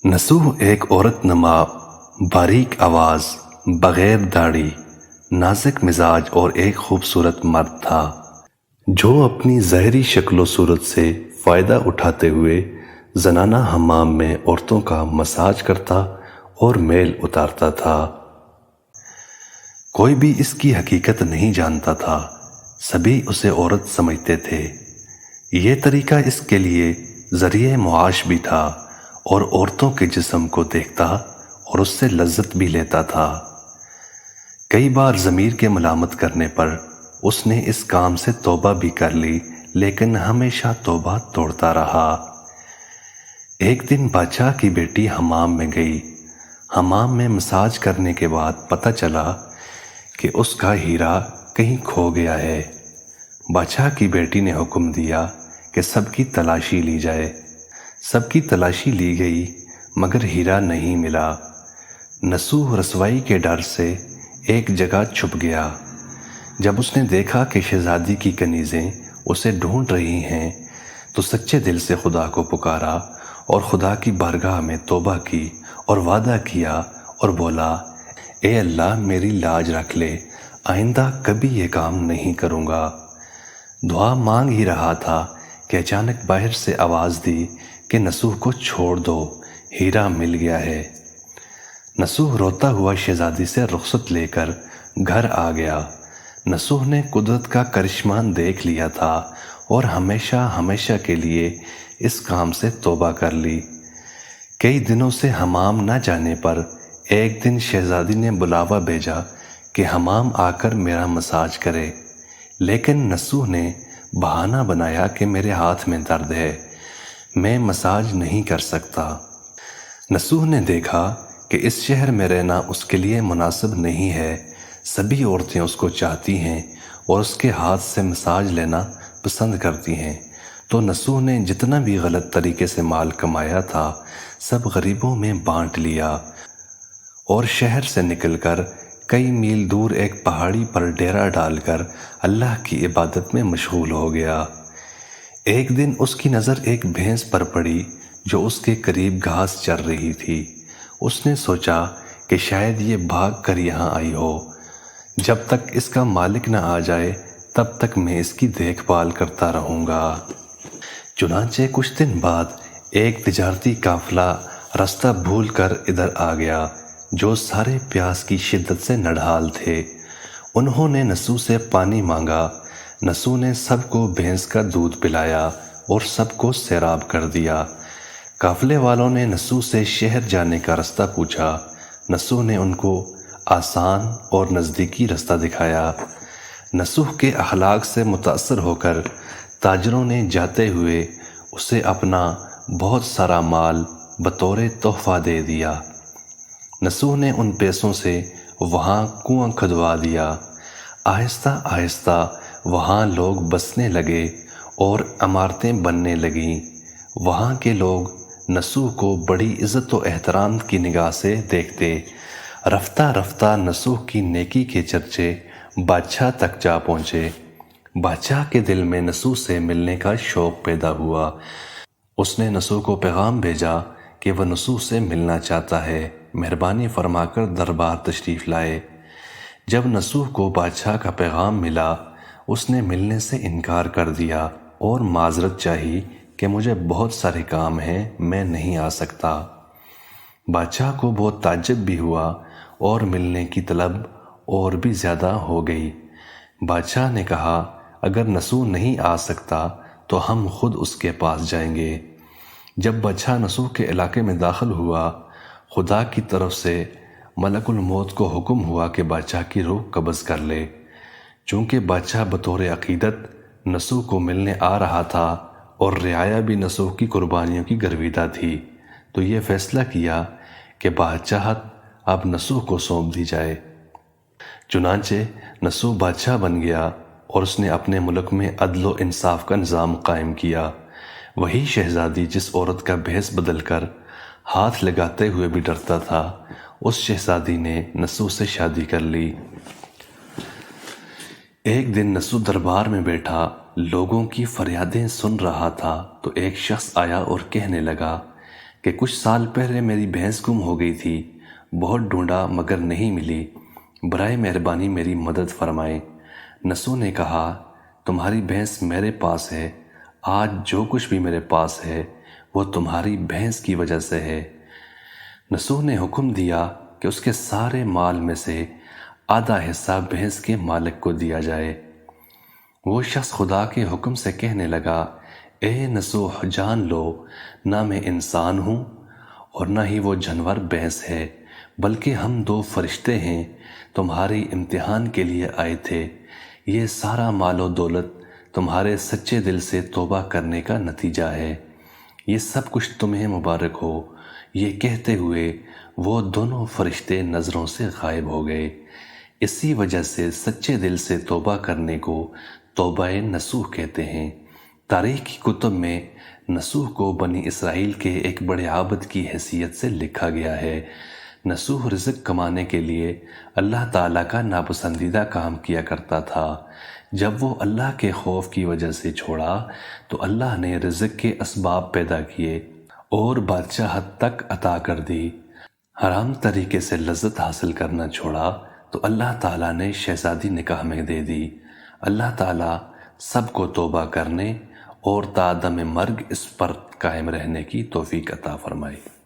नसूह एक औरत नमा, बारीक आवाज, बगैर दाढ़ी, नाजुक मिजाज और एक खूबसूरत मर्द था जो अपनी ज़ाहिरी शक्ल सूरत से फ़ायदा उठाते हुए जनाना हमाम में औरतों का मसाज करता और मेल उतारता था। कोई भी इसकी हकीकत नहीं जानता था, सभी उसे औरत समझते थे। ये तरीका इसके लिए ज़रिए मुआश भी था और औरतों के जिस्म को देखता और उससे लज्जत भी लेता था। कई बार ज़मीर के मलामत करने पर उसने इस काम से तौबा भी कर ली, लेकिन हमेशा तौबा तोड़ता रहा। एक दिन बादशाह की बेटी हमाम में गई। हमाम में मसाज करने के बाद पता चला कि उसका हीरा कहीं खो गया है। बादशाह की बेटी ने हुक्म दिया कि सबकी तलाशी ली जाए। सबकी तलाशी ली गई मगर हीरा नहीं मिला। नसूह रसवाई के डर से एक जगह छुप गया। जब उसने देखा कि शहजादी की कनीज़ें उसे ढूंढ रही हैं तो सच्चे दिल से खुदा को पुकारा और खुदा की बारगाह में तौबा की और वादा किया और बोला, ए अल्लाह मेरी लाज रख ले, आइंदा कभी ये काम नहीं करूँगा। दुआ मांग ही रहा था कि अचानक बाहर से आवाज़ दी कि नसूह को छोड़ दो, हीरा मिल गया है। नसूह रोता हुआ शहजादी से रुखसत लेकर घर आ गया। नसूह ने कुदरत का करिश्मा देख लिया था और हमेशा हमेशा के लिए इस काम से तौबा कर ली। कई दिनों से हमाम न जाने पर एक दिन शहजादी ने बुलावा भेजा कि हमाम आकर मेरा मसाज करे, लेकिन नसूह ने बहाना बनाया कि मेरे हाथ में दर्द है, मैं मसाज नहीं कर सकता। नसूह ने देखा कि इस शहर में रहना उसके लिए मुनासिब नहीं है। सभी औरतें उसको चाहती हैं और उसके हाथ से मसाज लेना पसंद करती हैं। तो नसूह ने जितना भी गलत तरीके से माल कमाया था सब गरीबों में बांट लिया और शहर से निकलकर कई मील दूर एक पहाड़ी पर डेरा डालकर अल्लाह की इबादत में मशगूल हो गया। एक दिन उसकी नज़र एक भैंस पर पड़ी जो उसके करीब घास चर रही थी। उसने सोचा कि शायद ये भाग कर यहाँ आई हो। जब तक इसका मालिक न आ जाए तब तक मैं इसकी देखभाल करता रहूँगा। चुनांचे कुछ दिन बाद एक तिजारती काफिला रास्ता भूल कर इधर आ गया जो सारे प्यास की शिद्दत से नढाल थे। उन्होंने नसूह से पानी मांगा। नसूह ने सबको भैंस का दूध पिलाया और सबको सैराब कर दिया। काफिले वालों ने नसूह से शहर जाने का रास्ता पूछा। नसूह ने उनको आसान और नज़दीकी रास्ता दिखाया। नसूह के अखलाक से मुतासर होकर ताजरों ने जाते हुए उसे अपना बहुत सारा माल बतौर तोहफा दे दिया। नसूह ने उन पैसों से वहाँ कुआं खुदवा दिया। आहिस्ता आहिस्ता वहाँ लोग बसने लगे और इमारतें बनने लगीं। वहाँ के लोग नसूह को बड़ी इज़्ज़त व एहतराम की निगाह से देखते। रफ्ता रफ्ता नसूह की नेकी के चर्चे बादशाह तक जा पहुँचे। बादशाह के दिल में नसूह से मिलने का शौक़ पैदा हुआ। उसने नसूह को पैगाम भेजा कि वह नसूह से मिलना चाहता है, मेहरबानी फरमाकर दरबार तशरीफ़ लाए। जब नसूह को बादशाह का पैगाम मिला उसने मिलने से इनकार कर दिया और माजरत चाही कि मुझे बहुत सारे काम हैं, मैं नहीं आ सकता। बादशाह को बहुत ताज्जुब भी हुआ और मिलने की तलब और भी ज़्यादा हो गई। बादशाह ने कहा, अगर नसूह नहीं आ सकता तो हम खुद उसके पास जाएंगे। जब बादशाह नसूह के इलाके में दाखिल हुआ, खुदा की तरफ से मलकुल मौत को हुक्म हुआ कि बादशाह की रूह कब्ज़ कर ले। चूँकि बादशाह बतौर अक़ीदत नसूह को मिलने आ रहा था और रियाया भी नसूह की कुर्बानियों की गर्विदा थी, तो ये फ़ैसला किया कि बादशाहत अब नसूह को सौंप दी जाए। चुनांचे नसूह बादशाह बन गया और उसने अपने मुल्क में अदल व इंसाफ का निज़ाम कायम किया। वही शहजादी जिस औरत का भेस बदल कर हाथ लगाते हुए भी डरता था, उस शहजादी ने नसूह से शादी कर ली। एक दिन नसूह दरबार में बैठा लोगों की फरियादें सुन रहा था तो एक शख्स आया और कहने लगा کہ کچھ سال پہلے میری بھینس گم ہو گئی تھی، بہت ڈھونڈا مگر نہیں ملی، برائے مہربانی میری مدد فرمائیں۔ نسو نے کہا، تمہاری بھینس میرے پاس ہے، آج جو کچھ بھی میرے پاس ہے وہ تمہاری بھینس کی وجہ سے ہے۔ نسو نے حکم دیا کہ اس کے سارے مال میں سے آدھا حصہ بھینس کے مالک کو دیا جائے۔ وہ شخص خدا کے حکم سے کہنے لگا، اے نسوح جان لو، نہ میں انسان ہوں اور نہ ہی وہ جانور بھینس ہے، بلکہ ہم دو فرشتے ہیں، تمہاری امتحان کے لیے آئے تھے۔ یہ سارا مال و دولت تمہارے سچے دل سے توبہ کرنے کا نتیجہ ہے، یہ سب کچھ تمہیں مبارک ہو۔ یہ کہتے ہوئے وہ دونوں فرشتے نظروں سے غائب ہو گئے۔ اسی وجہ سے سچے دل سے توبہ کرنے کو توبہ نصوح کہتے ہیں۔ تاریخ کی کتب میں نصوح کو بنی اسرائیل کے ایک بڑے عابد کی حیثیت سے لکھا گیا ہے۔ نصوح رزق کمانے کے لیے اللہ تعالیٰ کا ناپسندیدہ کام کیا کرتا تھا۔ جب وہ اللہ کے خوف کی وجہ سے چھوڑا تو اللہ نے رزق کے اسباب پیدا کیے اور بادشاہت تک عطا کر دی۔ حرام طریقے سے لذت حاصل کرنا چھوڑا تو اللہ تعالیٰ نے شہزادی نکاح میں دے دی۔ اللہ تعالیٰ سب کو توبہ کرنے اور تا دم مرگ اس پر قائم رہنے کی توفیق عطا فرمائے۔